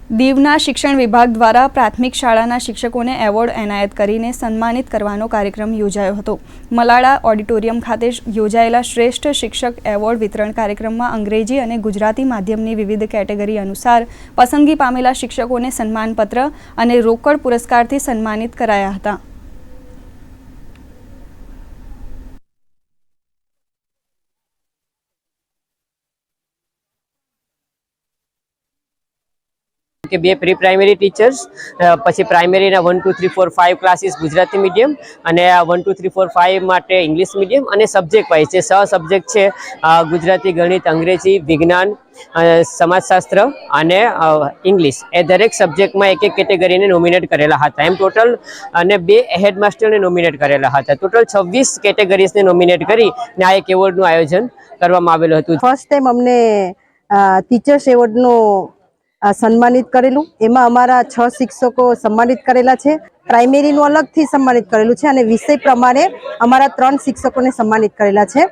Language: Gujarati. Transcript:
દીવના શિક્ષણ વિભાગ દ્વારા પ્રાથમિક શાળાના શિક્ષકોને એવોર્ડ એનાયત કરીને સન્માનિત કરવાનો કાર્યક્રમ યોજાયો હતો। મલાડા ઓડિટોરિયમ ખાતે યોજાયેલા શ્રેષ્ઠ શિક્ષક એવોર્ડ વિતરણ કાર્યક્રમમાં અંગ્રેજી અને ગુજરાતી માધ્યમની વિવિધ કેટેગરી અનુસાર પસંદગી પામેલા શિક્ષકોને સન્માનપત્ર અને રોકડ પુરસ્કારથી સન્માનિત કરાયા હતા। કે બે પ્રી પ્રાઇમરી ટીચર્સ પછી પ્રાઇમરીના 1 2 3 4 5 ક્લાસીસ ગુજરાતી મીડિયમ અને 1 2 3 4 5 માટે ઇંગ્લિશ મીડિયમ અને સબ્જેક્ટ વાઇઝ જે સબજેક્ટ છે ગુજરાતી, ગણિત, અંગ્રેજી, વિજ્ઞાન, સમાજશાસ્ત્ર અને ઇંગ્લિશ એ દરેક સબ્જેક્ટમાં એક કેટેગરીને નોમિનેટ કરેલા હતા। એમ ટોટલ અને 2 હેડમાસ્ટરને નોમિનેટ કરેલા હતા। ટોટલ 26 કેટેગરીઝને નોમિનેટ કરી ને આ એક એવોર્ડનું આયોજન કરવામાં આવેલું હતું। ફર્સ્ટ ટાઈમ અમને ટીચર્સ એવોર્ડનું સન્માનિત કરેલું। એમાં અમારા 6 શિક્ષકો સન્માનિત કરેલા છે। પ્રાઇમરીનું અલગથી સન્માનિત કરેલું છે અને વિષય પ્રમાણે અમારા 3 શિક્ષકોને સન્માનિત કરેલા છે।